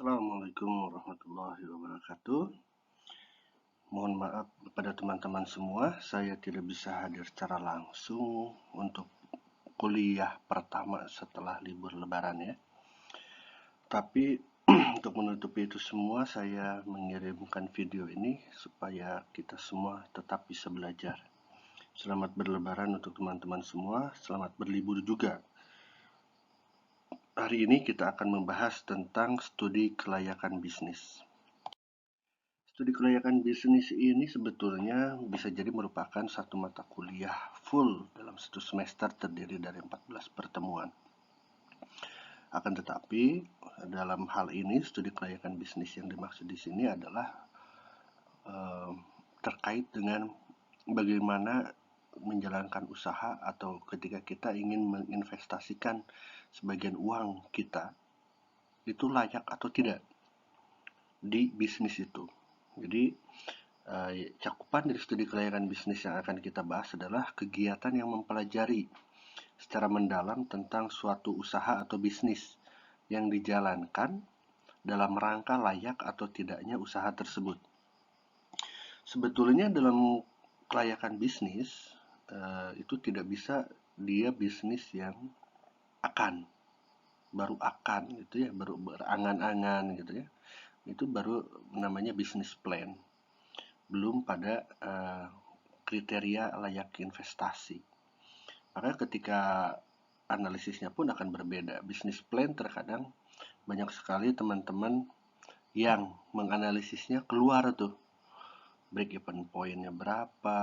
Assalamualaikum warahmatullahi wabarakatuh. Mohon maaf kepada teman-teman semua, saya tidak bisa hadir secara langsung untuk kuliah pertama setelah libur lebaran ya. Tapi untuk menutupi itu semua, saya mengirimkan video ini supaya kita semua tetap bisa belajar. Selamat berlebaran untuk teman-teman semua, selamat berlibur juga. Hari ini kita akan membahas tentang studi kelayakan bisnis. Studi kelayakan bisnis ini sebetulnya bisa jadi merupakan satu mata kuliah full dalam satu semester terdiri dari 14 pertemuan. Akan tetapi, dalam hal ini studi kelayakan bisnis yang dimaksud di sini adalah terkait dengan bagaimana menjalankan usaha atau ketika kita ingin menginvestasikan sebagian uang kita, itu layak atau tidak di bisnis itu. Jadi, cakupan dari studi kelayakan bisnis yang akan kita bahas adalah kegiatan yang mempelajari secara mendalam tentang suatu usaha atau bisnis yang dijalankan dalam rangka layak atau tidaknya usaha tersebut. Sebetulnya dalam kelayakan bisnis itu tidak bisa dia bisnis yang baru akan gitu ya, baru berangan-angan gitu ya. Itu baru namanya bisnis plan. Belum pada kriteria layak investasi. Maka ketika analisisnya pun akan berbeda. Bisnis plan terkadang banyak sekali teman-teman yang menganalisisnya keluar tuh break even point-nya berapa,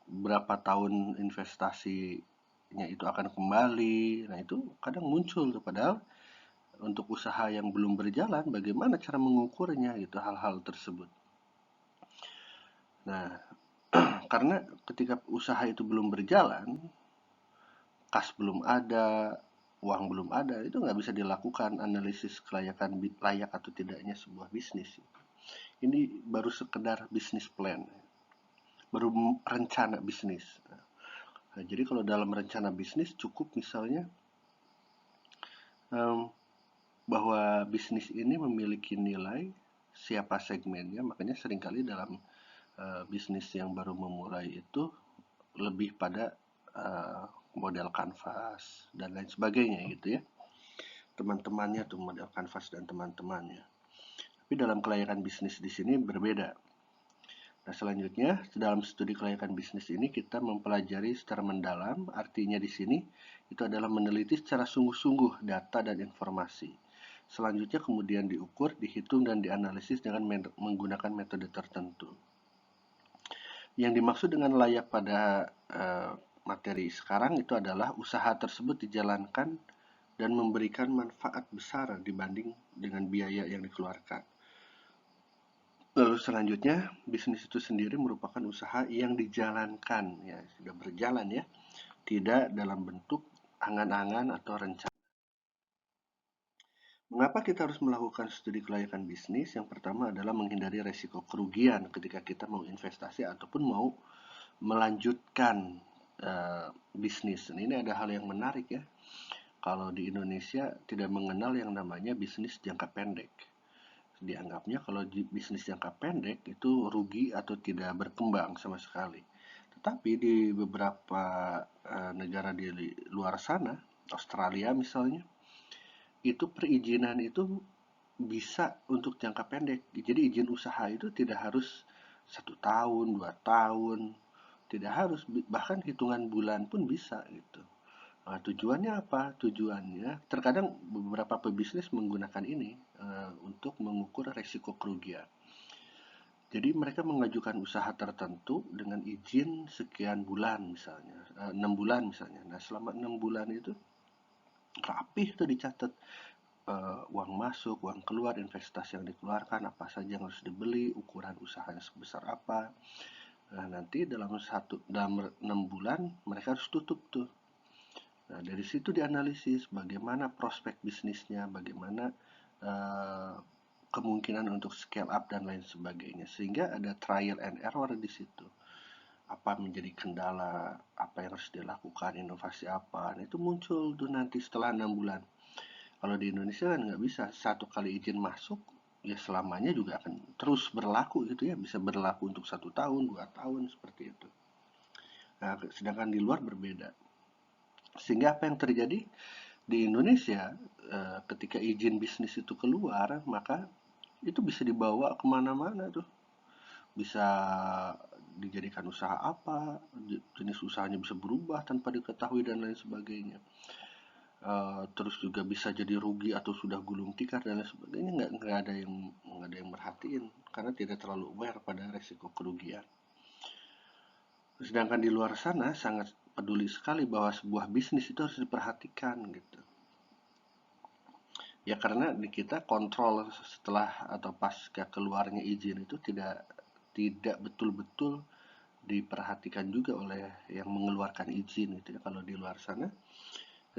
berapa tahun investasinya itu akan kembali. Nah itu kadang muncul tuh, padahal untuk usaha yang belum berjalan, bagaimana cara mengukurnya gitu, hal-hal tersebut. Nah, karena ketika usaha itu belum berjalan, kas belum ada, uang belum ada, itu nggak bisa dilakukan analisis kelayakan layak atau tidaknya sebuah bisnis. Ini baru sekedar bisnis plan, baru rencana bisnis. Nah, jadi kalau dalam rencana bisnis cukup misalnya bahwa bisnis ini memiliki nilai, siapa segmennya, makanya seringkali dalam bisnis yang baru memulai itu lebih pada model kanvas dan lain sebagainya gitu ya, teman-temannya tuh model kanvas dan teman-temannya. Tapi dalam kelayakan bisnis di sini berbeda. Nah selanjutnya dalam studi kelayakan bisnis ini kita mempelajari secara mendalam, artinya di sini itu adalah meneliti secara sungguh-sungguh data dan informasi. Selanjutnya kemudian diukur, dihitung, dan dianalisis dengan menggunakan metode tertentu. Yang dimaksud dengan layak pada materi sekarang itu adalah usaha tersebut dijalankan dan memberikan manfaat besar dibanding dengan biaya yang dikeluarkan. Lalu selanjutnya, bisnis itu sendiri merupakan usaha yang dijalankan, ya sudah berjalan ya, tidak dalam bentuk angan-angan atau rencana. Mengapa kita harus melakukan studi kelayakan bisnis? Yang pertama adalah menghindari resiko kerugian ketika kita mau investasi ataupun mau melanjutkan bisnis. Nah, ini ada hal yang menarik ya. Kalau di Indonesia tidak mengenal yang namanya bisnis jangka pendek. Dianggapnya kalau bisnis jangka pendek itu rugi atau tidak berkembang sama sekali. Tetapi di beberapa negara di luar sana, Australia misalnya, itu perizinan itu bisa untuk jangka pendek. Jadi izin usaha itu tidak harus 1 tahun, 2 tahun, tidak harus, bahkan hitungan bulan pun bisa gitu. Nah, tujuannya apa? Tujuannya terkadang beberapa pebisnis menggunakan ini untuk mengukur resiko kerugian. Jadi mereka mengajukan usaha tertentu dengan izin sekian bulan misalnya, 6 bulan misalnya. Nah selama 6 bulan itu rapih tuh dicatat uang masuk, uang keluar, investasi yang dikeluarkan, apa saja yang harus dibeli, ukuran usahanya sebesar apa. Nah nanti dalam 6 bulan mereka harus tutup tuh. Nah, dari situ dianalisis bagaimana prospek bisnisnya, bagaimana kemungkinan untuk scale up dan lain sebagainya. Sehingga ada trial and error di situ. apa menjadi kendala, apa yang harus dilakukan, inovasi apa. Nah, itu muncul tuh nanti setelah 6 bulan. Kalau di Indonesia kan nggak bisa, satu kali izin masuk, ya selamanya juga akan terus berlaku gitu ya, bisa berlaku untuk 1 tahun, 2 tahun, seperti itu. Nah, sedangkan di luar berbeda. Sehingga apa yang terjadi di Indonesia, ketika izin bisnis itu keluar, maka itu bisa dibawa kemana-mana tuh. Bisa dijadikan usaha apa, jenis usahanya bisa berubah tanpa diketahui dan lain sebagainya. Terus juga bisa jadi rugi atau sudah gulung tikar dan lain sebagainya, nggak ada yang merhatiin karena tidak terlalu aware pada resiko kerugian. Sedangkan di luar sana sangat peduli sekali bahwa sebuah bisnis itu harus diperhatikan gitu. Ya karena di kita kontrol setelah atau pasca keluarnya izin itu tidak betul-betul diperhatikan juga oleh yang mengeluarkan izin itu ya. Kalau di luar sana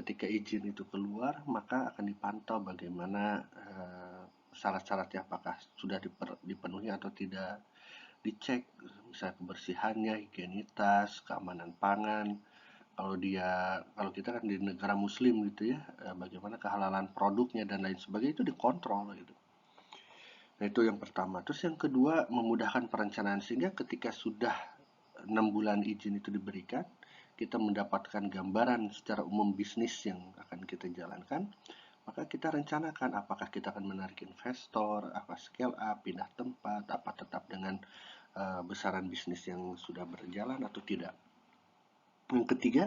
ketika izin itu keluar maka akan dipantau bagaimana syarat-syaratnya, apakah sudah dipenuhi atau tidak, dicek misalnya kebersihannya, higienitas, keamanan pangan. Kalau kita kan di negara muslim gitu ya, bagaimana kehalalan produknya dan lain sebagainya itu dikontrol gitu. Nah, itu yang pertama. Terus yang kedua, memudahkan perencanaan sehingga ketika sudah 6 bulan izin itu diberikan, kita mendapatkan gambaran secara umum bisnis yang akan kita jalankan, maka kita rencanakan apakah kita akan menarik investor, apa scale up, pindah tempat, apa tetap dengan besaran bisnis yang sudah berjalan atau tidak. Yang ketiga,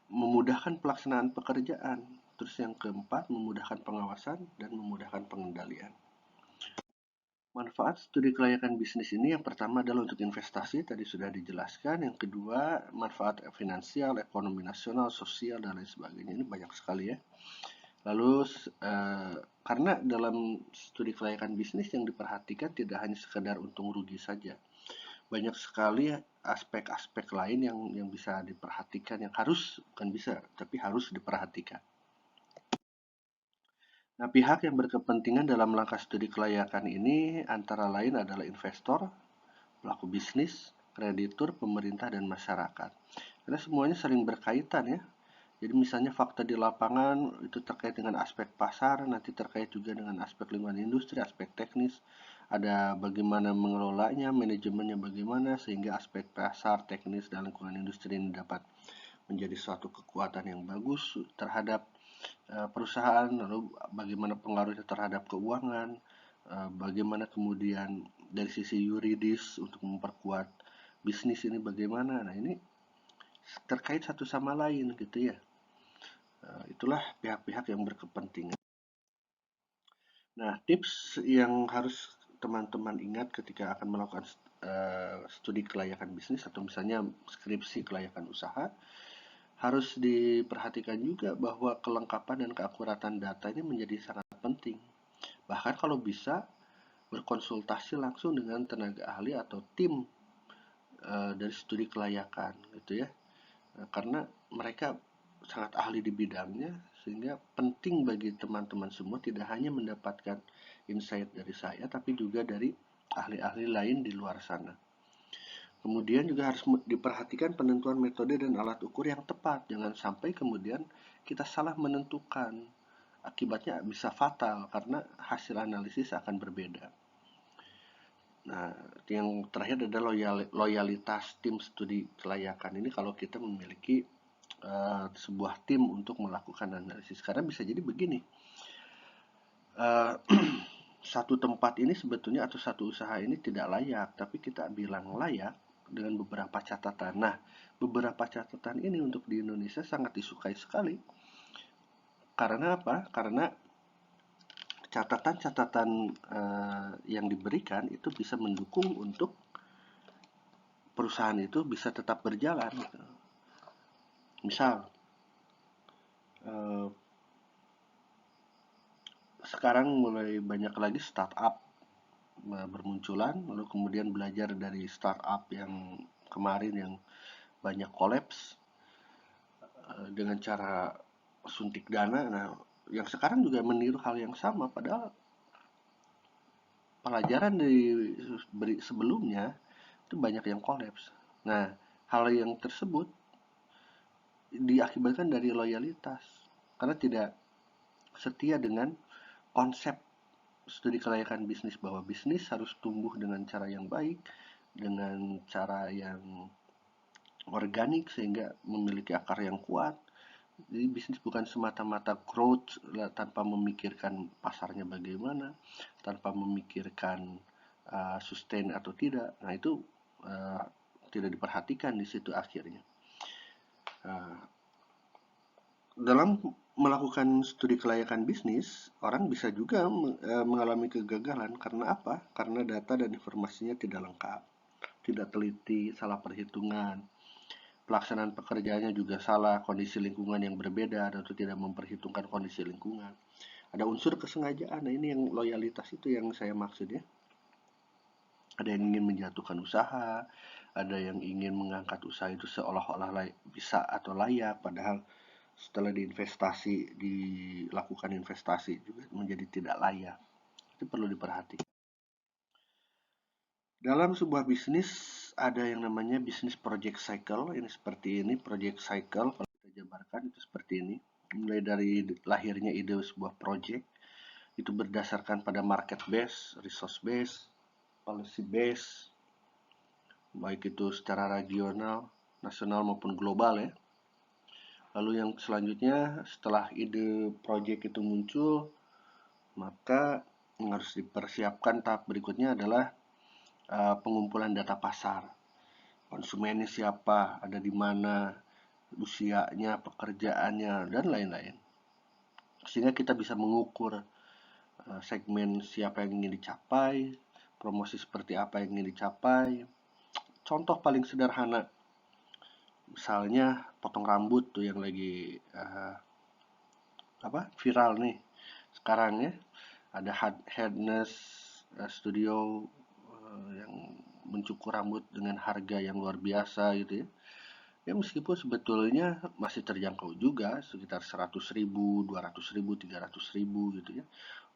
memudahkan pelaksanaan pekerjaan. Terus yang keempat, memudahkan pengawasan dan memudahkan pengendalian. Manfaat studi kelayakan bisnis ini yang pertama adalah untuk investasi, tadi sudah dijelaskan. Yang kedua, manfaat finansial, ekonomi nasional, sosial, dan lain sebagainya. Ini banyak sekali ya. Lalu, karena dalam studi kelayakan bisnis yang diperhatikan tidak hanya sekedar untung rugi saja. Banyak sekali aspek-aspek lain yang bisa diperhatikan, yang bukan bisa, tapi harus diperhatikan. Nah, pihak yang berkepentingan dalam langkah studi kelayakan ini antara lain adalah investor, pelaku bisnis, kreditur, pemerintah, dan masyarakat. Karena semuanya saling berkaitan ya. Jadi misalnya fakta di lapangan itu terkait dengan aspek pasar, nanti terkait juga dengan aspek lingkungan industri, aspek teknis, ada bagaimana mengelolanya, manajemennya bagaimana, sehingga aspek pasar, teknis, dan lingkungan industri ini dapat menjadi suatu kekuatan yang bagus terhadap perusahaan, lalu bagaimana pengaruhnya terhadap keuangan, bagaimana kemudian dari sisi yuridis untuk memperkuat bisnis ini bagaimana. Nah, ini terkait satu sama lain gitu ya. Itulah pihak-pihak yang berkepentingan. Nah, tips yang harus teman-teman ingat ketika akan melakukan studi kelayakan bisnis atau misalnya skripsi kelayakan usaha, harus diperhatikan juga bahwa kelengkapan dan keakuratan data ini menjadi sangat penting. Bahkan kalau bisa berkonsultasi langsung dengan tenaga ahli atau tim dari studi kelayakan gitu ya. Karena mereka sangat ahli di bidangnya, sehingga penting bagi teman-teman semua tidak hanya mendapatkan insight dari saya, tapi juga dari ahli-ahli lain di luar sana. Kemudian juga harus diperhatikan penentuan metode dan alat ukur yang tepat. Jangan sampai kemudian kita salah menentukan. Akibatnya bisa fatal karena hasil analisis akan berbeda. Nah, yang terakhir adalah loyalitas tim studi kelayakan ini kalau kita memiliki sebuah tim untuk melakukan analisis. Karena bisa jadi begini, satu tempat ini sebetulnya atau satu usaha ini tidak layak, tapi kita bilang layak dengan beberapa catatan. Nah, beberapa catatan ini untuk di Indonesia sangat disukai sekali. Karena apa? Karena catatan-catatan yang diberikan itu bisa mendukung untuk perusahaan itu bisa tetap berjalan. Misal, sekarang mulai banyak lagi startup bermunculan, lalu kemudian belajar dari startup yang kemarin yang banyak kolaps dengan cara suntik dana. Nah, yang sekarang juga meniru hal yang sama, padahal pelajaran dari sebelumnya itu banyak yang kolaps. Nah, hal yang tersebut diakibatkan dari loyalitas, karena tidak setia dengan konsep studi kelayakan bisnis, bahwa bisnis harus tumbuh dengan cara yang baik, dengan cara yang organik sehingga memiliki akar yang kuat. Jadi bisnis bukan semata-mata growth tanpa memikirkan pasarnya bagaimana, tanpa memikirkan sustain atau tidak. Nah itu uh, tidak diperhatikan di situ akhirnya. Uh, dalam melakukan studi kelayakan bisnis, orang bisa juga mengalami kegagalan. Karena apa? Karena data dan informasinya tidak lengkap, tidak teliti, salah perhitungan, pelaksanaan pekerjaannya juga salah, kondisi lingkungan yang berbeda, atau tidak memperhitungkan kondisi lingkungan. Ada unsur kesengajaan. Nah ini yang loyalitas itu yang saya maksud ya. Ada yang ingin menjatuhkan usaha, ada yang ingin mengangkat usaha itu seolah-olah bisa atau layak, padahal setelah dilakukan investasi juga menjadi tidak layak. Itu perlu diperhatikan. Dalam sebuah bisnis ada yang namanya bisnis project cycle. Ini seperti ini, project cycle kalau kita jabarkan itu seperti ini. Mulai dari lahirnya ide sebuah project itu berdasarkan pada market base, resource base, policy base, baik itu secara regional, nasional maupun global ya. Lalu yang selanjutnya setelah ide project itu muncul, maka yang harus dipersiapkan tahap berikutnya adalah pengumpulan data pasar. Konsumennya siapa, ada di mana, usianya, pekerjaannya, dan lain-lain. Sehingga kita bisa mengukur segmen siapa yang ingin dicapai, promosi seperti apa yang ingin dicapai. Contoh paling sederhana, misalnya potong rambut tuh yang lagi viral nih sekarang ya. Ada Headness Studio yang mencukur rambut dengan harga yang luar biasa gitu ya. Ya meskipun sebetulnya masih terjangkau juga, sekitar 100.000, 200.000, 300.000 gitu ya.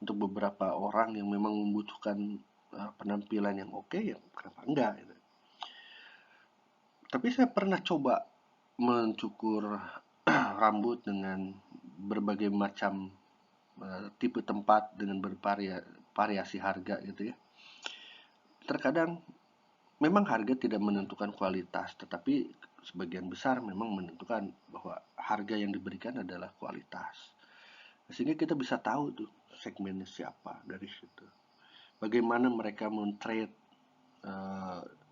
Untuk beberapa orang yang memang membutuhkan penampilan yang oke, ya kenapa enggak gitu. Tapi saya pernah coba mencukur rambut dengan berbagai macam tipe tempat dengan bervariasi harga gitu ya. Terkadang memang harga tidak menentukan kualitas, tetapi sebagian besar memang menentukan bahwa harga yang diberikan adalah kualitas. Sehingga kita bisa tahu tuh segmennya siapa dari situ. Bagaimana mereka men-trade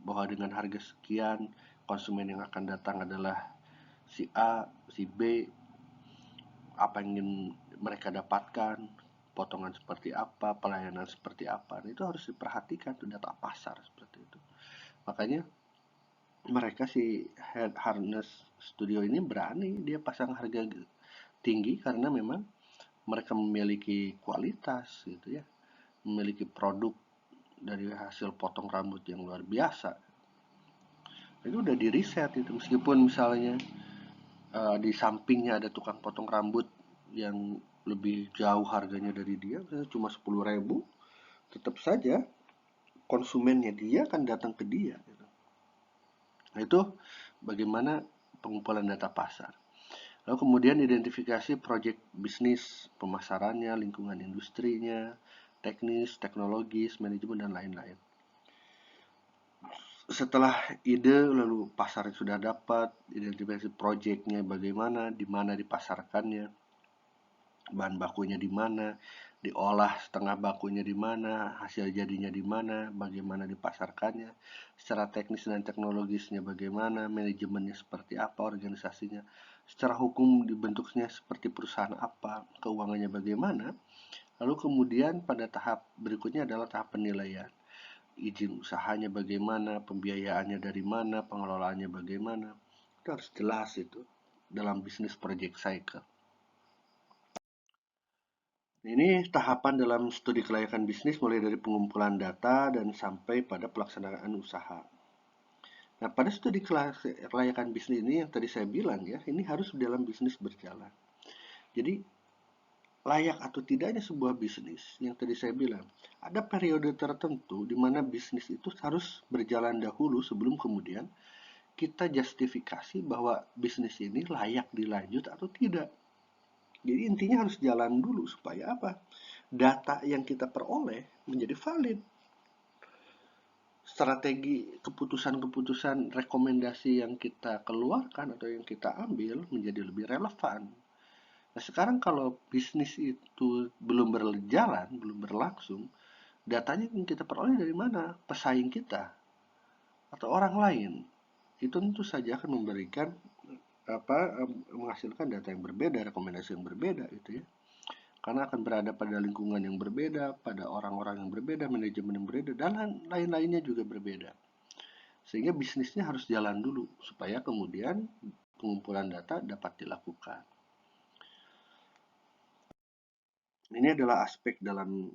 bahwa dengan harga sekian konsumen yang akan datang adalah si A, si B, apa yang ingin mereka dapatkan, potongan seperti apa, pelayanan seperti apa. Nah, itu harus diperhatikan tuh data pasar seperti itu. Makanya mereka si Harness Studio ini berani dia pasang harga tinggi karena memang mereka memiliki kualitas gitu ya, memiliki produk dari hasil potong rambut yang luar biasa. Itu udah di riset itu, meskipun misalnya di sampingnya ada tukang potong rambut yang lebih jauh harganya dari dia, misalnya cuma 10.000, tetap saja konsumennya dia akan datang ke dia. Gitu. Nah itu bagaimana pengumpulan data pasar. Lalu kemudian identifikasi proyek bisnis, pemasarannya, lingkungan industrinya, teknis, teknologis, manajemen, dan lain-lain. Setelah ide, lalu pasar sudah dapat, identifikasi proyeknya bagaimana, di mana dipasarkannya, bahan bakunya di mana, diolah setengah bakunya di mana, hasil jadinya di mana, bagaimana dipasarkannya, secara teknis dan teknologisnya bagaimana, manajemennya seperti apa, organisasinya, secara hukum dibentuknya seperti perusahaan apa, keuangannya bagaimana. Lalu kemudian pada tahap berikutnya adalah tahap penilaian. Izin usahanya bagaimana, pembiayaannya dari mana, pengelolaannya bagaimana. Itu harus jelas itu dalam bisnis project cycle. Ini tahapan dalam studi kelayakan bisnis mulai dari pengumpulan data dan sampai pada pelaksanaan usaha. Nah, pada studi kelayakan bisnis ini yang tadi saya bilang ya, ini harus dalam bisnis berjalan. Jadi, layak atau tidaknya sebuah bisnis, yang tadi saya bilang, ada periode tertentu di mana bisnis itu harus berjalan dahulu sebelum kemudian kita justifikasi bahwa bisnis ini layak dilanjut atau tidak. Jadi intinya harus jalan dulu supaya apa? Data yang kita peroleh menjadi valid. Strategi keputusan-keputusan rekomendasi yang kita keluarkan atau yang kita ambil menjadi lebih relevan. Nah, sekarang kalau bisnis itu belum berjalan, belum berlangsung, datanya yang kita peroleh dari mana? Pesaing kita atau orang lain. Itu tentu saja akan memberikan menghasilkan data yang berbeda, rekomendasi yang berbeda gitu ya. Karena akan berada pada lingkungan yang berbeda, pada orang-orang yang berbeda, manajemen yang berbeda, dan lain-lainnya juga berbeda. Sehingga bisnisnya harus jalan dulu supaya kemudian pengumpulan data dapat dilakukan. Ini adalah aspek dalam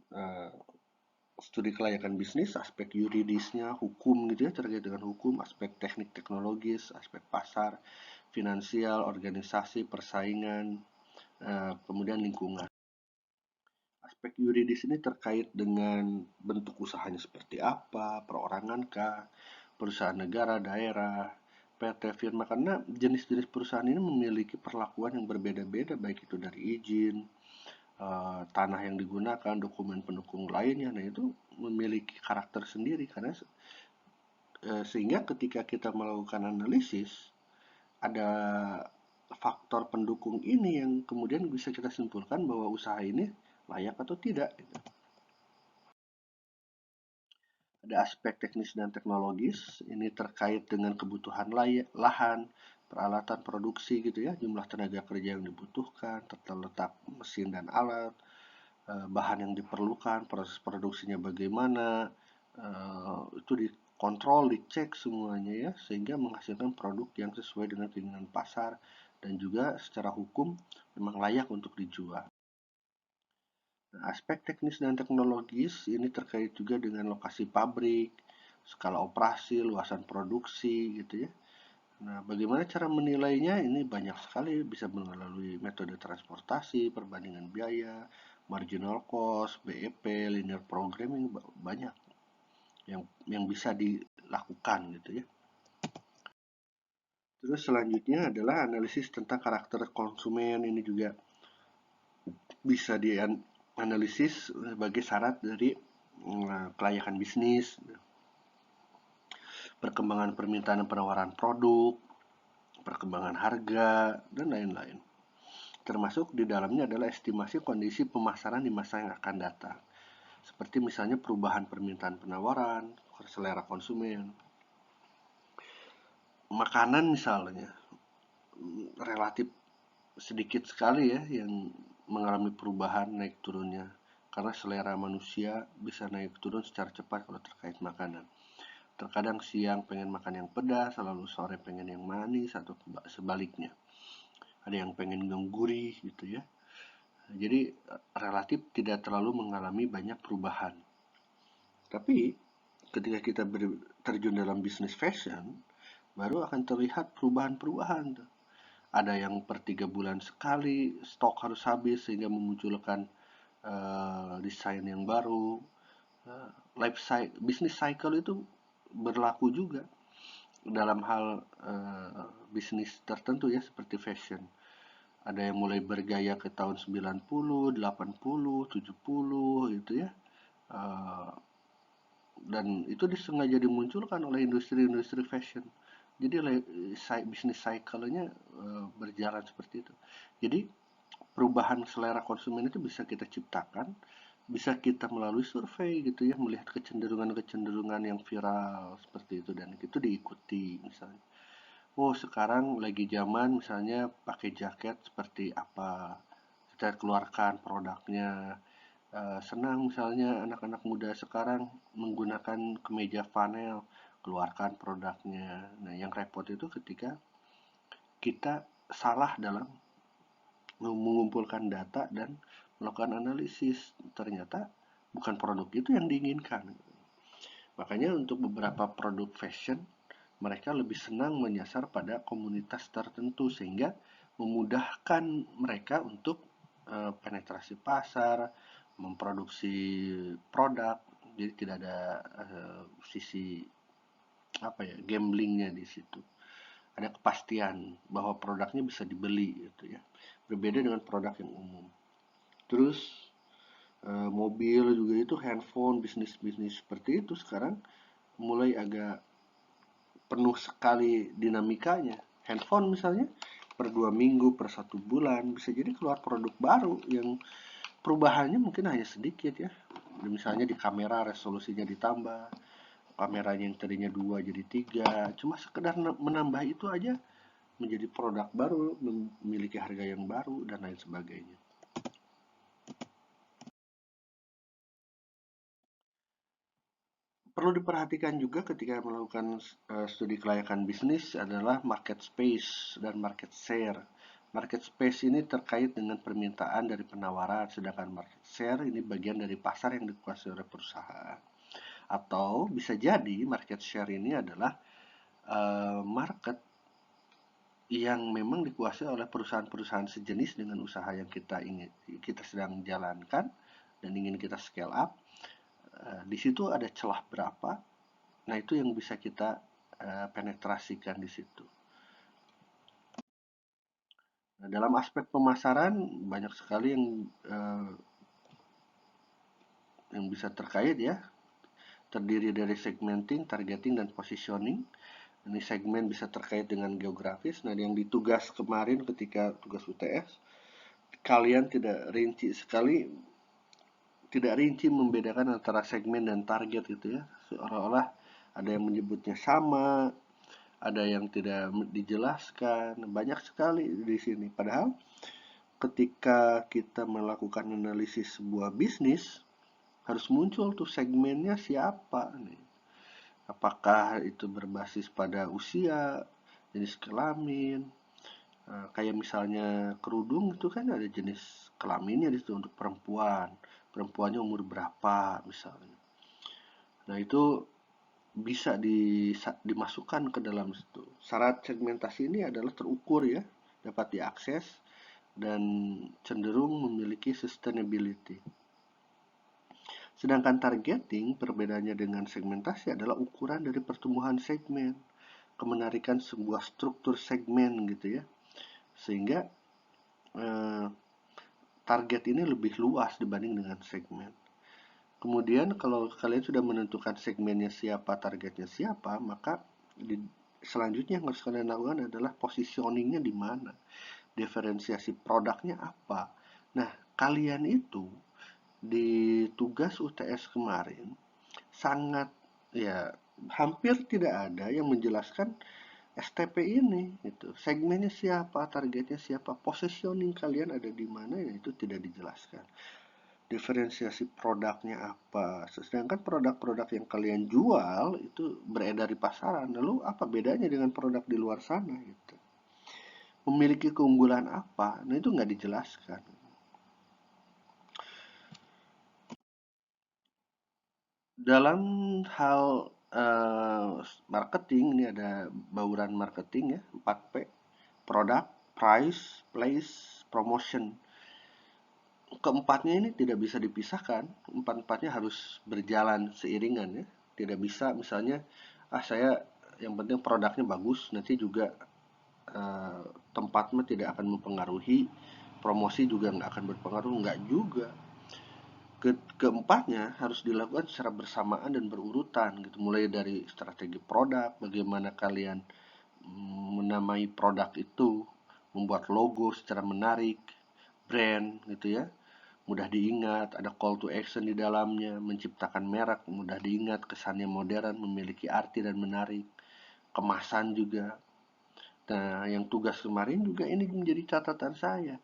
studi kelayakan bisnis, aspek yuridisnya, hukum gitu ya, terkait dengan hukum, aspek teknik teknologis, aspek pasar, finansial, organisasi, persaingan, kemudian lingkungan. Aspek yuridis ini terkait dengan bentuk usahanya seperti apa, perorangan kah, perusahaan negara, daerah, PT, firma, karena jenis-jenis perusahaan ini memiliki perlakuan yang berbeda-beda, baik itu dari izin, tanah yang digunakan, dokumen pendukung lainnya. Nah, itu memiliki karakter sendiri karena sehingga ketika kita melakukan analisis, ada faktor pendukung ini yang kemudian bisa kita simpulkan bahwa usaha ini layak atau tidak. Ada aspek teknis dan teknologis, ini terkait dengan kebutuhan lahan, peralatan produksi gitu ya, jumlah tenaga kerja yang dibutuhkan, tata letak mesin dan alat, bahan yang diperlukan, proses produksinya bagaimana, itu dikontrol, dicek semuanya ya, sehingga menghasilkan produk yang sesuai dengan keinginan pasar dan juga secara hukum memang layak untuk dijual. Nah, aspek teknis dan teknologis ini terkait juga dengan lokasi pabrik, skala operasi, luasan produksi gitu ya. Nah, bagaimana cara menilainya? Ini banyak sekali, bisa melalui metode transportasi, perbandingan biaya, marginal cost, BEP, linear programming, banyak yang bisa dilakukan gitu ya. Terus selanjutnya adalah analisis tentang karakter konsumen, ini juga bisa dianalisis sebagai syarat dari kelayakan bisnis, perkembangan permintaan dan penawaran produk, perkembangan harga, dan lain-lain. Termasuk di dalamnya adalah estimasi kondisi pemasaran di masa yang akan datang. Seperti misalnya perubahan permintaan penawaran, selera konsumen. Makanan misalnya, relatif sedikit sekali ya yang mengalami perubahan naik turunnya. Karena selera manusia bisa naik turun secara cepat kalau terkait makanan. Terkadang siang pengen makan yang pedas, lalu sore pengen yang manis atau sebaliknya. Ada yang pengen yang gurih gitu ya. Jadi relatif tidak terlalu mengalami banyak perubahan. Tapi ketika kita terjun dalam bisnis fashion, baru akan terlihat perubahan-perubahan. Ada yang per 3 bulan sekali stok harus habis sehingga memunculkan desain yang baru. Life cycle, bisnis cycle itu berlaku juga dalam hal bisnis tertentu ya, seperti fashion. Ada yang mulai bergaya ke tahun 90, 80, 70 gitu ya. Dan itu disengaja dimunculkan oleh industri-industri fashion. Jadi bisnis cycle-nya berjalan seperti itu. Jadi perubahan selera konsumen itu bisa kita ciptakan, bisa kita melalui survei gitu ya, melihat kecenderungan-kecenderungan yang viral seperti itu dan itu diikuti misalnya. Oh, sekarang lagi zaman misalnya pakai jaket seperti apa, kita keluarkan produknya. Senang misalnya anak-anak muda sekarang menggunakan kemeja flanel, keluarkan produknya. Nah, yang repot itu ketika kita salah dalam mengumpulkan data dan melakukan analisis. Ternyata bukan produk itu yang diinginkan. Makanya untuk beberapa produk fashion, mereka lebih senang menyasar pada komunitas tertentu sehingga memudahkan mereka untuk penetrasi pasar, memproduksi produk. Jadi tidak ada sisi gamblingnya di situ. ada kepastian bahwa produknya bisa dibeli gitu ya. Berbeda dengan produk yang umum. Terus mobil juga itu, handphone, bisnis-bisnis seperti itu sekarang mulai agak penuh sekali dinamikanya. Handphone misalnya per 2 minggu, per 1 bulan bisa jadi keluar produk baru yang perubahannya mungkin hanya sedikit ya. Misalnya di kamera resolusinya ditambah, kameranya yang tadinya 2 jadi 3, cuma sekedar menambah itu aja menjadi produk baru, memiliki harga yang baru dan lain sebagainya. Perlu diperhatikan juga ketika melakukan studi kelayakan bisnis adalah market space dan market share. Market space ini terkait dengan permintaan dari penawaran, sedangkan market share ini bagian dari pasar yang dikuasai oleh perusahaan. Atau bisa jadi market share ini adalah market yang memang dikuasai oleh perusahaan-perusahaan sejenis dengan usaha yang kita sedang jalankan dan ingin kita scale up. Di situ ada celah berapa. Nah, itu yang bisa kita penetrasikan di situ. Nah, dalam aspek pemasaran banyak sekali yang bisa terkait ya. Terdiri dari segmenting, targeting, dan positioning. Ini segmen bisa terkait dengan geografis. Nah, yang ditugas kemarin ketika tugas UTS, kalian tidak rinci membedakan antara segmen dan target gitu ya. Seolah-olah ada yang menyebutnya sama, ada yang tidak dijelaskan, banyak sekali di sini. Padahal ketika kita melakukan analisis sebuah bisnis, harus muncul tuh segmennya siapa nih. Apakah itu berbasis pada usia, jenis kelamin, kayak misalnya kerudung itu kan ada jenis kelaminnya di situ untuk perempuan. Perempuannya umur berapa misalnya. Nah, itu bisa dimasukkan ke dalam situ. Syarat segmentasi ini adalah terukur ya, dapat diakses dan cenderung memiliki sustainability. Sedangkan targeting perbedaannya dengan segmentasi adalah ukuran dari pertumbuhan segmen, kemenarikan sebuah struktur segmen gitu ya. Sehingga eh, target ini lebih luas dibanding dengan segmen. Kemudian kalau kalian sudah menentukan segmennya siapa, targetnya siapa, maka selanjutnya yang harus kalian lakukan adalah positioningnya di mana, diferensiasi produknya apa. Nah, kalian itu di tugas UTS kemarin sangat ya hampir tidak ada yang menjelaskan STP ini itu. Segmennya siapa, targetnya siapa, positioning kalian ada di mana ya itu tidak dijelaskan. Diferensiasi produknya apa. Sedangkan produk-produk yang kalian jual itu beredar di pasaran. Lalu apa bedanya dengan produk di luar sana gitu. Memiliki keunggulan apa? Nah, itu nggak dijelaskan. Dalam hal marketing, ini ada bauran marketing ya, 4P. Product, price, place, promotion. Keempatnya ini tidak bisa dipisahkan. Empat-empatnya harus berjalan seiringan ya. Tidak bisa misalnya, saya yang penting produknya bagus, nanti juga tempatnya tidak akan mempengaruhi, promosi juga nggak akan berpengaruh, nggak juga. Keempatnya harus dilakukan secara bersamaan dan berurutan gitu, mulai dari strategi produk, bagaimana kalian menamai produk itu, membuat logo secara menarik, brand gitu ya, mudah diingat, ada call to action di dalamnya, menciptakan merek mudah diingat, kesannya modern, memiliki arti dan menarik, kemasan juga. Nah, yang tugas kemarin juga ini menjadi catatan saya,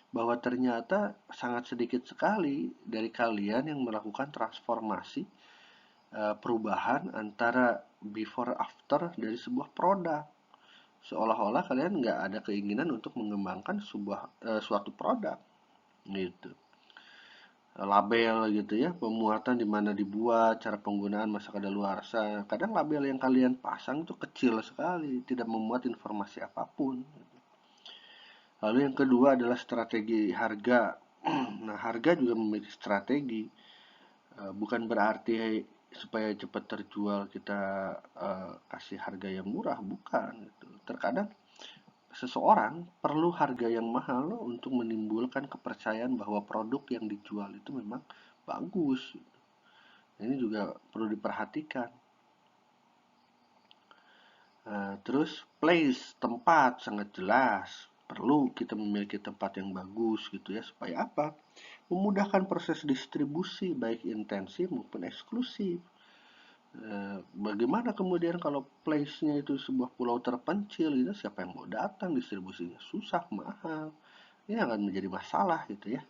bahwa ternyata sangat sedikit sekali dari kalian yang melakukan transformasi perubahan antara before after dari sebuah produk. Seolah-olah kalian nggak ada keinginan untuk mengembangkan suatu produk gitu. Label gitu ya, pemuatan di mana dibuat, cara penggunaan, masa kadaluarsa. Kadang label yang kalian pasang itu kecil sekali, tidak memuat informasi apapun. Lalu yang kedua adalah strategi harga. Nah, harga juga memiliki strategi. Bukan berarti supaya cepat terjual kita kasih harga yang murah, bukan gitu. Terkadang seseorang perlu harga yang mahal untuk menimbulkan kepercayaan bahwa produk yang dijual itu memang bagus. Ini juga perlu diperhatikan. Terus place, tempat sangat jelas. Perlu kita memiliki tempat yang bagus gitu ya, supaya apa? Memudahkan proses distribusi baik intensif maupun eksklusif. Bagaimana kemudian kalau place-nya itu sebuah pulau terpencil gitu, siapa yang mau datang, distribusinya susah, mahal. Ini akan menjadi masalah gitu ya.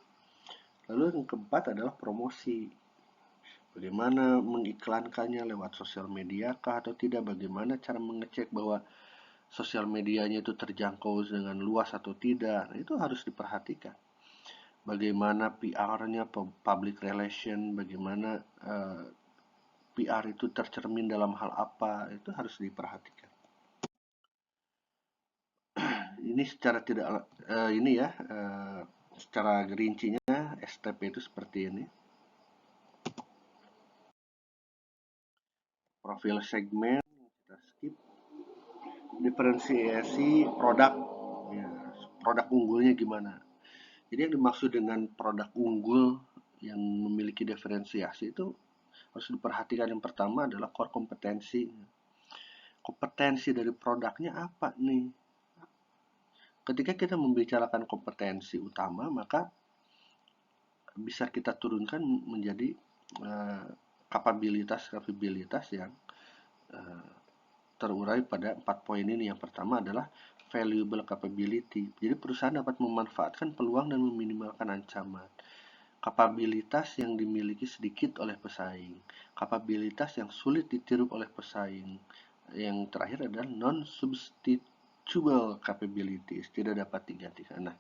Lalu yang keempat adalah promosi. Bagaimana mengiklankannya lewat sosial media kah atau tidak? Bagaimana cara mengecek bahwa sosial medianya itu terjangkau dengan luas atau tidak? Nah, itu harus diperhatikan. Bagaimana PR-nya, public relation, bagaimana PR itu tercermin dalam hal apa, itu harus diperhatikan. Ini secara tidak ini ya, secara rincinya STP itu seperti ini. Profil segmen kita skip. Diferensiasi produk, ya, produk unggulnya gimana. Jadi yang dimaksud dengan produk unggul yang memiliki diferensiasi itu harus diperhatikan. Yang pertama adalah core kompetensi. Kompetensi dari produknya apa nih? Ketika kita membicarakan kompetensi utama, maka bisa kita turunkan menjadi kapabilitas yang terurai pada 4 poin ini. Yang pertama adalah valuable capability. Jadi perusahaan dapat memanfaatkan peluang dan meminimalkan ancaman. Kapabilitas yang dimiliki sedikit oleh pesaing. Kapabilitas yang sulit ditiru oleh pesaing. Yang terakhir adalah non-substitutable capabilities. Tidak dapat digantikan. Nah,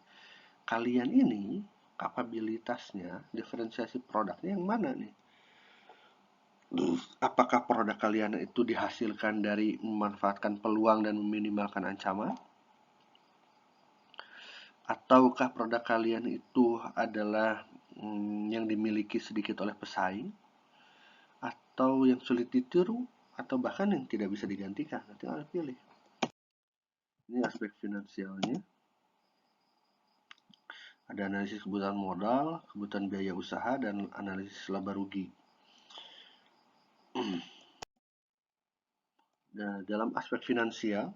kalian ini kapabilitasnya, diferensiasi produknya yang mana nih? Apakah produk kalian itu dihasilkan dari memanfaatkan peluang dan meminimalkan ancaman? Ataukah produk kalian itu adalah yang dimiliki sedikit oleh pesaing? Atau yang sulit ditiru? Atau bahkan yang tidak bisa digantikan? Nanti kalian pilih. Ini aspek finansialnya. Ada analisis kebutuhan modal, kebutuhan biaya usaha, dan analisis laba rugi. Nah, dalam aspek finansial,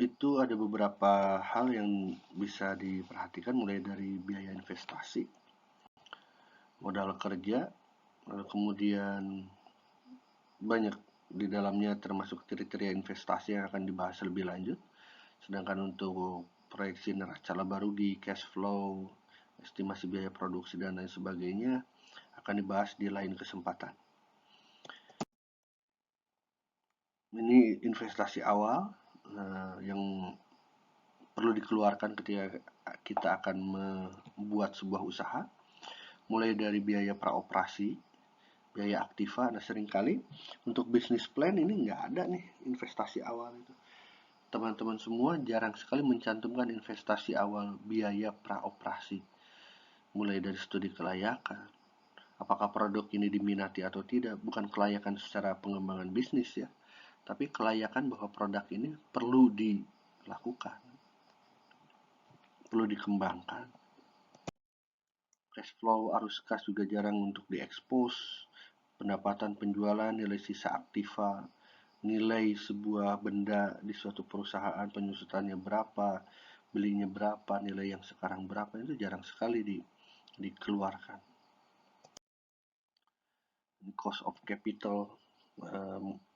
itu ada beberapa hal yang bisa diperhatikan, mulai dari biaya investasi, modal kerja, lalu kemudian banyak di dalamnya termasuk kriteria investasi yang akan dibahas lebih lanjut. Sedangkan untuk proyeksi neraca laba rugi, cash flow, estimasi biaya produksi, dan lain sebagainya akan dibahas di lain kesempatan. Ini investasi awal yang perlu dikeluarkan ketika kita akan membuat sebuah usaha, mulai dari biaya praoperasi, biaya aktiva. Nah, seringkali untuk bisnis plan ini nggak ada nih investasi awal itu. Teman-teman semua jarang sekali mencantumkan investasi awal biaya praoperasi, mulai dari studi kelayakan, apakah produk ini diminati atau tidak. Bukan kelayakan secara pengembangan bisnis ya, tapi kelayakan bahwa produk ini perlu dilakukan, perlu dikembangkan. Cash flow, arus kas juga jarang untuk diekspos. Pendapatan penjualan, nilai sisa aktiva, nilai sebuah benda di suatu perusahaan, penyusutannya berapa, belinya berapa, nilai yang sekarang berapa, itu jarang sekali dikeluarkan. Cost of capital,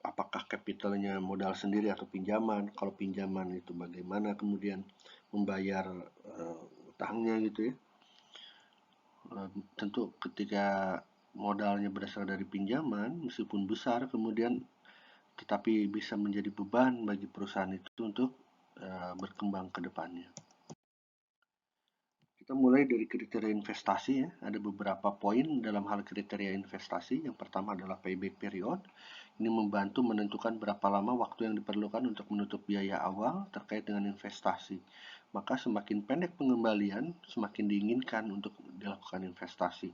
apakah capitalnya modal sendiri atau pinjaman? Kalau pinjaman itu bagaimana kemudian membayar utangnya gitu ya. Tentu ketika modalnya berasal dari pinjaman, meskipun besar, kemudian tetapi bisa menjadi beban bagi perusahaan itu untuk berkembang ke depannya. Kita mulai dari kriteria investasi ya. Ada beberapa poin dalam hal kriteria investasi. Yang pertama adalah payback period. Ini membantu menentukan berapa lama waktu yang diperlukan untuk menutup biaya awal terkait dengan investasi. Maka semakin pendek pengembalian, semakin diinginkan untuk dilakukan investasi.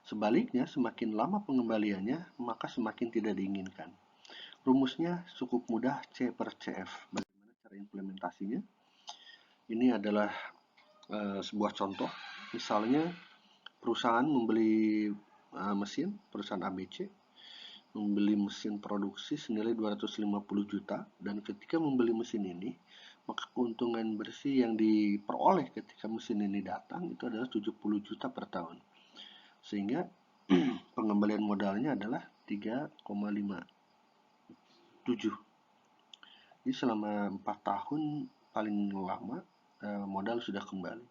Sebaliknya, semakin lama pengembaliannya, maka semakin tidak diinginkan. Rumusnya cukup mudah, C per CF. Bagaimana cara implementasinya? Ini adalah sebuah contoh. Misalnya, perusahaan membeli perusahaan ABC, membeli mesin produksi senilai 250 juta, dan ketika membeli mesin ini, maka keuntungan bersih yang diperoleh ketika mesin ini datang itu adalah 70 juta per tahun. Sehingga pengembalian modalnya adalah 3,57. Jadi selama 4 tahun paling lama modal sudah kembali.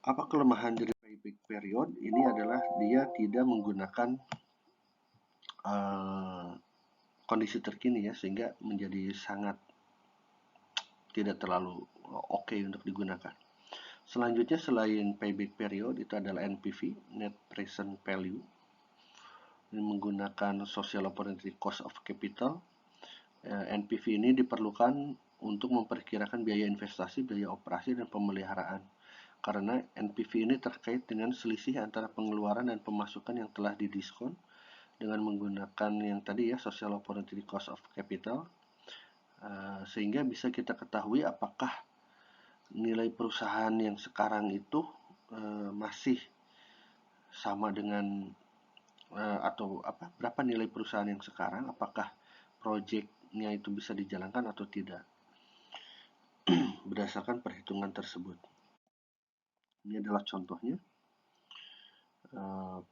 Apa kelemahan dari payback period? Ini adalah dia tidak menggunakan kondisi terkini ya, sehingga menjadi sangat tidak terlalu oke untuk digunakan. Selanjutnya selain payback period itu adalah NPV, Net Present Value. Ini menggunakan Social Opportunity Cost of Capital. NPV ini diperlukan untuk memperkirakan biaya investasi, biaya operasi, dan pemeliharaan. Karena NPV ini terkait dengan selisih antara pengeluaran dan pemasukan yang telah didiskon dengan menggunakan yang tadi ya, Social Opportunity Cost of Capital, sehingga bisa kita ketahui apakah nilai perusahaan yang sekarang itu masih sama dengan atau berapa nilai perusahaan yang sekarang, apakah proyeknya itu bisa dijalankan atau tidak berdasarkan perhitungan tersebut. Ini adalah contohnya.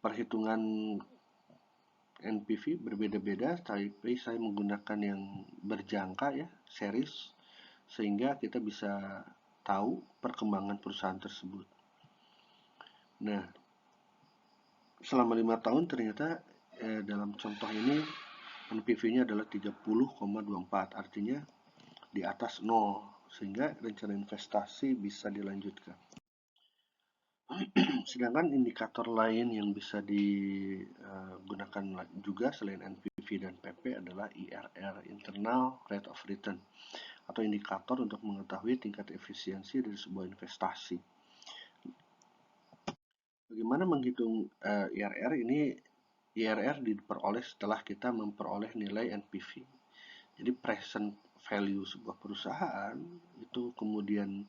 Perhitungan NPV berbeda-beda, tapi saya menggunakan yang berjangka ya, series, sehingga kita bisa tahu perkembangan perusahaan tersebut. Nah, selama 5 tahun ternyata dalam contoh ini NPV-nya adalah 30,24, artinya di atas 0, sehingga rencana investasi bisa dilanjutkan. Sedangkan indikator lain yang bisa digunakan juga selain NPV dan PP adalah IRR, Internal Rate of Return, atau indikator untuk mengetahui tingkat efisiensi dari sebuah investasi. Bagaimana menghitung IRR? Ini IRR diperoleh setelah kita memperoleh nilai NPV. Jadi present value sebuah perusahaan itu kemudian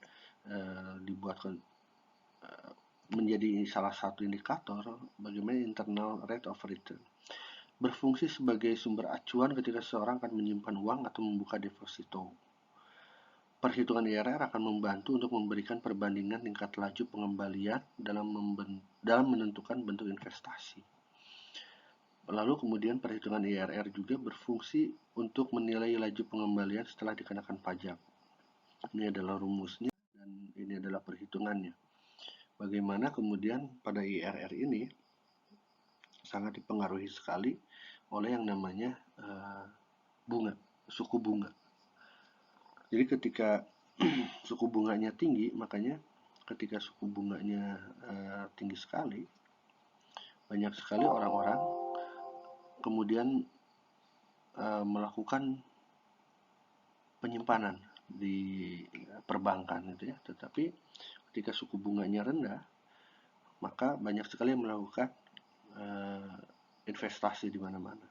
dibuatkan menjadi salah satu indikator bagaimana internal rate of return. Berfungsi sebagai sumber acuan ketika seseorang akan menyimpan uang atau membuka deposito. Perhitungan IRR akan membantu untuk memberikan perbandingan tingkat laju pengembalian dalam menentukan bentuk investasi. Lalu kemudian perhitungan IRR juga berfungsi untuk menilai laju pengembalian setelah dikenakan pajak. Ini adalah rumusnya dan ini adalah perhitungannya. Bagaimana kemudian pada IRR ini sangat dipengaruhi sekali oleh yang namanya suku bunga. Jadi ketika suku bunganya tinggi, makanya ketika suku bunganya tinggi sekali, banyak sekali orang-orang kemudian melakukan penyimpanan di perbankan gitu ya. Tetapi ketika suku bunganya rendah, maka banyak sekali yang melakukan investasi di mana-mana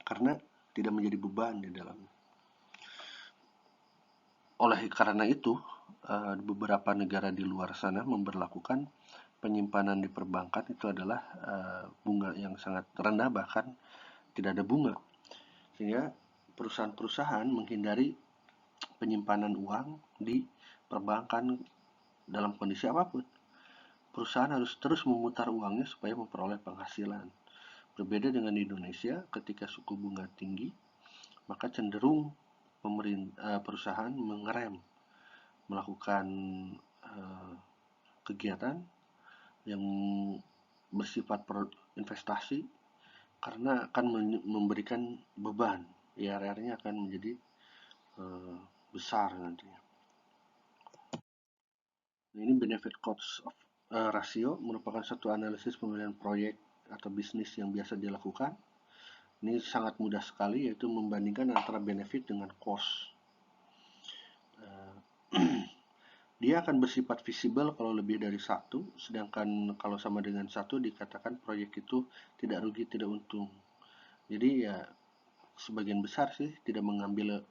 karena tidak menjadi beban di dalamnya. Oleh karena itu, beberapa negara di luar sana memberlakukan penyimpanan di perbankan itu adalah bunga yang sangat rendah, bahkan tidak ada bunga. Sehingga perusahaan-perusahaan menghindari penyimpanan uang di perbankan dalam kondisi apapun. Perusahaan harus terus memutar uangnya supaya memperoleh penghasilan. Berbeda dengan di Indonesia, ketika suku bunga tinggi, maka cenderung perusahaan mengerem, melakukan kegiatan yang bersifat investasi karena akan memberikan beban. IRR-nya akan menjadi besar nantinya. Ini benefit cost of ratio merupakan satu analisis pemilihan proyek atau bisnis yang biasa dilakukan. Ini sangat mudah sekali, yaitu membandingkan antara benefit dengan cost. Dia akan bersifat visible kalau lebih dari satu, sedangkan kalau sama dengan satu dikatakan proyek itu tidak rugi, tidak untung. Jadi ya sebagian besar sih tidak mengambil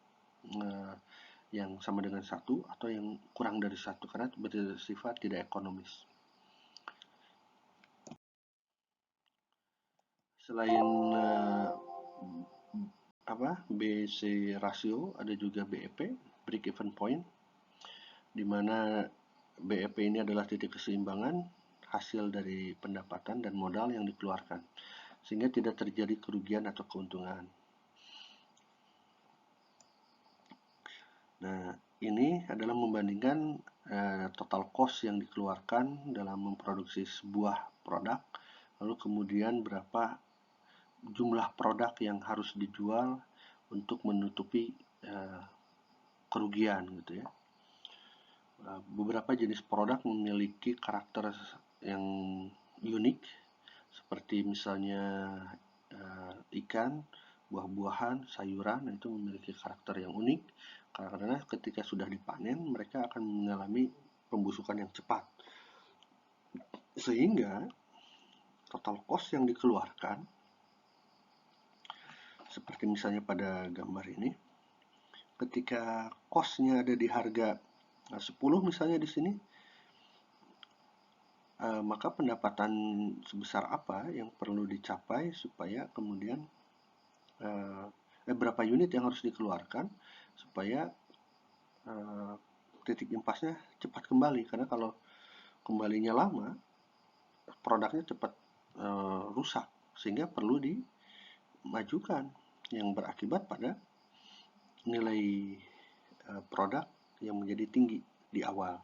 yang sama dengan satu atau yang kurang dari satu karena bersifat tidak ekonomis. Selain BC rasio, ada juga BEP, break even point, di mana BEP ini adalah titik keseimbangan hasil dari pendapatan dan modal yang dikeluarkan, sehingga tidak terjadi kerugian atau keuntungan. Nah, ini adalah membandingkan total cost yang dikeluarkan dalam memproduksi sebuah produk, lalu kemudian berapa jumlah produk yang harus dijual untuk menutupi kerugian gitu ya. Beberapa jenis produk memiliki karakter yang unik, seperti misalnya ikan, buah-buahan, sayuran, itu memiliki karakter yang unik karena ketika sudah dipanen mereka akan mengalami pembusukan yang cepat, sehingga total cost yang dikeluarkan seperti misalnya pada gambar ini, ketika cost-nya ada di harga 10 misalnya di sini, maka pendapatan sebesar apa yang perlu dicapai supaya kemudian berapa unit yang harus dikeluarkan supaya titik impasnya cepat kembali, karena kalau kembalinya lama produknya cepat rusak, sehingga perlu dimajukan yang berakibat pada nilai produk yang menjadi tinggi di awal.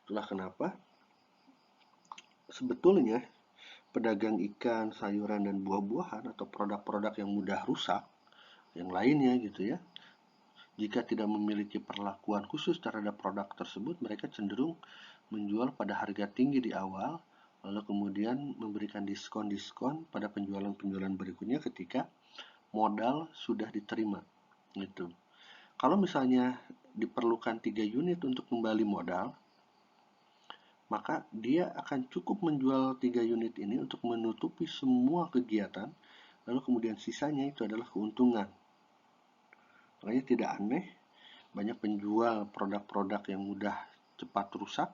Itulah kenapa sebetulnya pedagang ikan, sayuran, dan buah-buahan atau produk-produk yang mudah rusak yang lainnya gitu ya, jika tidak memiliki perlakuan khusus terhadap produk tersebut, mereka cenderung menjual pada harga tinggi di awal, lalu kemudian memberikan diskon-diskon pada penjualan-penjualan berikutnya ketika modal sudah diterima gitu. Kalau misalnya diperlukan 3 unit untuk kembali modal, maka dia akan cukup menjual 3 unit ini untuk menutupi semua kegiatan, lalu kemudian sisanya itu adalah keuntungan. Makanya tidak aneh banyak penjual produk-produk yang mudah cepat rusak,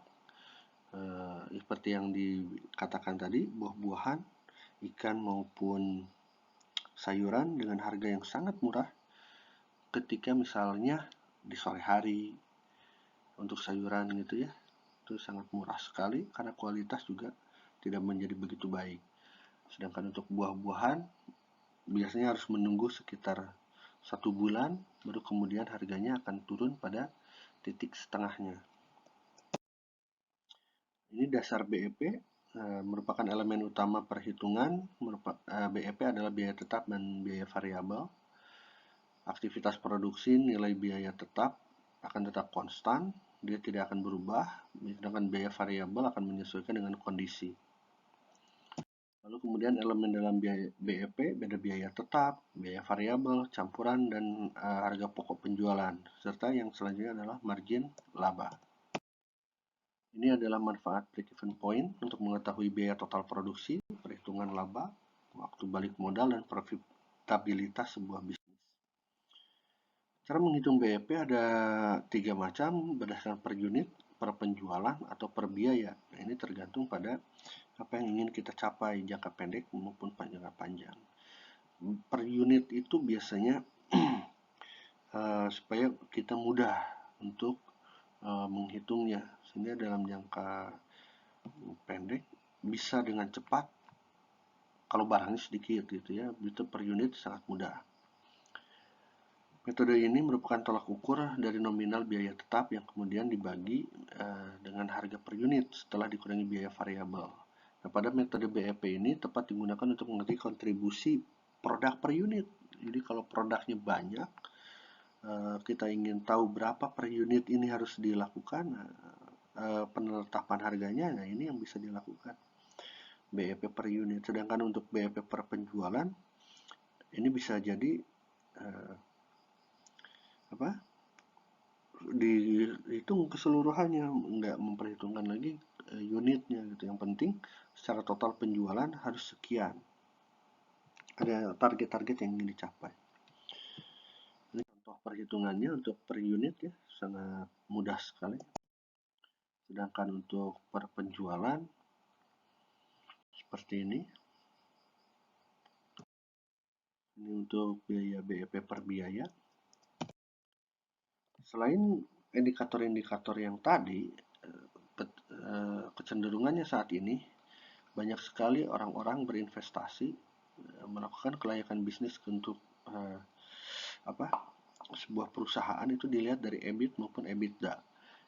seperti yang dikatakan tadi, buah-buahan, ikan maupun sayuran dengan harga yang sangat murah, ketika misalnya di sore hari untuk sayuran gitu ya, itu sangat murah sekali karena kualitas juga tidak menjadi begitu baik. Sedangkan untuk buah-buahan biasanya harus menunggu sekitar 1 bulan baru kemudian harganya akan turun pada titik setengahnya. Ini dasar BEP merupakan elemen utama perhitungan. BEP adalah biaya tetap dan biaya variabel. Aktivitas produksi nilai biaya tetap akan tetap konstan, dia tidak akan berubah, sedangkan biaya variabel akan menyesuaikan dengan kondisi. Lalu kemudian elemen dalam biaya BEP, beda biaya tetap, biaya variabel, campuran, dan harga pokok penjualan, serta yang selanjutnya adalah margin laba. Ini adalah manfaat break-even point untuk mengetahui biaya total produksi, perhitungan laba, waktu balik modal, dan profitabilitas sebuah bisnis. Cara menghitung BEP ada 3 macam, berdasarkan per unit, per penjualan, atau per biaya. Nah, ini tergantung pada apa yang ingin kita capai, jangka pendek maupun jangka panjang. Per unit itu biasanya supaya kita mudah untuk menghitungnya, sehingga dalam jangka pendek bisa dengan cepat, kalau barangnya sedikit gitu ya, itu per unit sangat mudah. Metode ini merupakan tolak ukur dari nominal biaya tetap yang kemudian dibagi dengan harga per unit setelah dikurangi biaya variabel. Nah, pada metode BEP ini tepat digunakan untuk mengerti kontribusi produk per unit. Jadi kalau produknya banyak, kita ingin tahu berapa per unit ini harus dilakukan, penetapan harganya, nah ini yang bisa dilakukan. BEP per unit. Sedangkan untuk BEP per penjualan, ini bisa jadi dihitung keseluruhannya, nggak memperhitungkan lagi unitnya gitu. Yang penting secara total penjualan harus sekian, ada target-target yang ingin dicapai. Ini contoh perhitungannya untuk per unit ya, sangat mudah sekali. Sedangkan untuk per penjualan seperti ini. Ini untuk biaya BEP per biaya. Selain indikator-indikator yang tadi, kecenderungannya saat ini banyak sekali orang-orang berinvestasi melakukan kelayakan bisnis untuk sebuah perusahaan itu dilihat dari EBIT maupun EBITDA.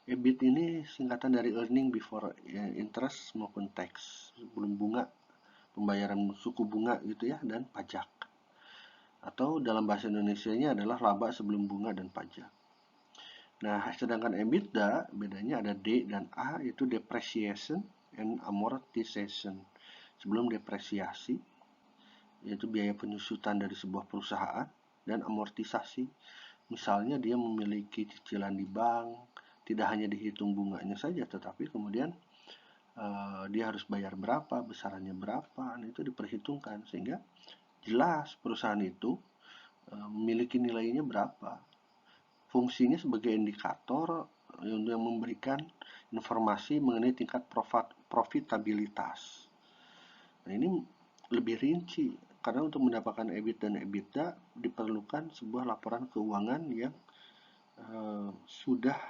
EBIT ini singkatan dari earning before interest maupun tax, sebelum bunga, pembayaran suku bunga gitu ya, dan pajak. Atau dalam bahasa Indonesianya adalah laba sebelum bunga dan pajak. Nah, sedangkan EBITDA bedanya ada D dan A, yaitu depreciation and amortization. Sebelum depresiasi, yaitu biaya penyusutan dari sebuah perusahaan, dan amortisasi. Misalnya dia memiliki cicilan di bank, tidak hanya dihitung bunganya saja, tetapi kemudian dia harus bayar berapa, besarannya berapa, nah itu diperhitungkan sehingga jelas perusahaan itu memiliki nilainya berapa. Fungsinya sebagai indikator yang memberikan informasi mengenai tingkat profitabilitas. Nah, ini lebih rinci karena untuk mendapatkan EBIT dan EBITDA diperlukan sebuah laporan keuangan yang sudah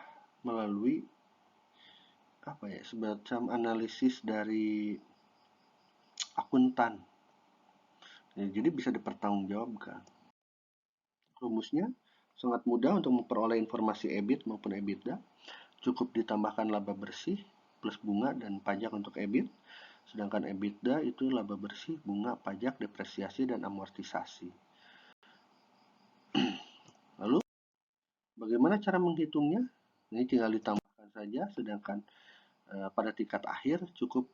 melalui semacam analisis dari akuntan. Ya, jadi bisa dipertanggungjawabkan. Rumusnya sangat mudah untuk memperoleh informasi EBIT maupun EBITDA. Cukup ditambahkan laba bersih plus bunga dan pajak untuk EBIT. Sedangkan EBITDA itu laba bersih, bunga, pajak, depresiasi, dan amortisasi. Lalu bagaimana cara menghitungnya? Ini tinggal ditambahkan saja, sedangkan pada tingkat akhir cukup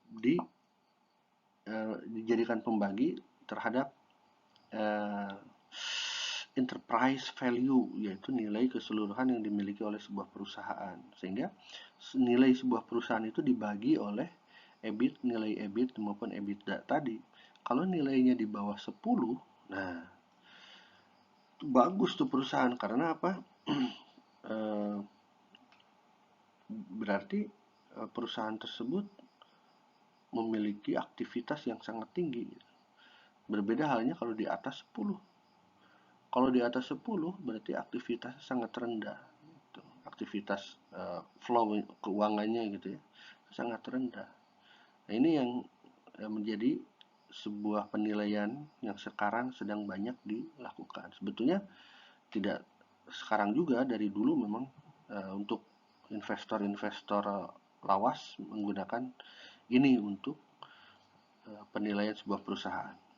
dijadikan pembagi terhadap enterprise value, yaitu nilai keseluruhan yang dimiliki oleh sebuah perusahaan. Sehingga nilai sebuah perusahaan itu dibagi oleh EBIT, nilai EBIT maupun EBITDA tadi. Kalau nilainya di bawah 10, nah itu bagus tuh perusahaan. Karena apa? Berarti perusahaan tersebut memiliki aktivitas yang sangat tinggi. Berbeda halnya kalau di atas 10. Kalau di atas 10 berarti aktivitas sangat rendah. Aktivitas flow keuangannya gitu ya, sangat rendah. Nah, ini yang menjadi sebuah penilaian yang sekarang sedang banyak dilakukan. Sebetulnya tidak sekarang juga, dari dulu memang untuk investor-investor lawas menggunakan ini untuk penilaian sebuah perusahaan.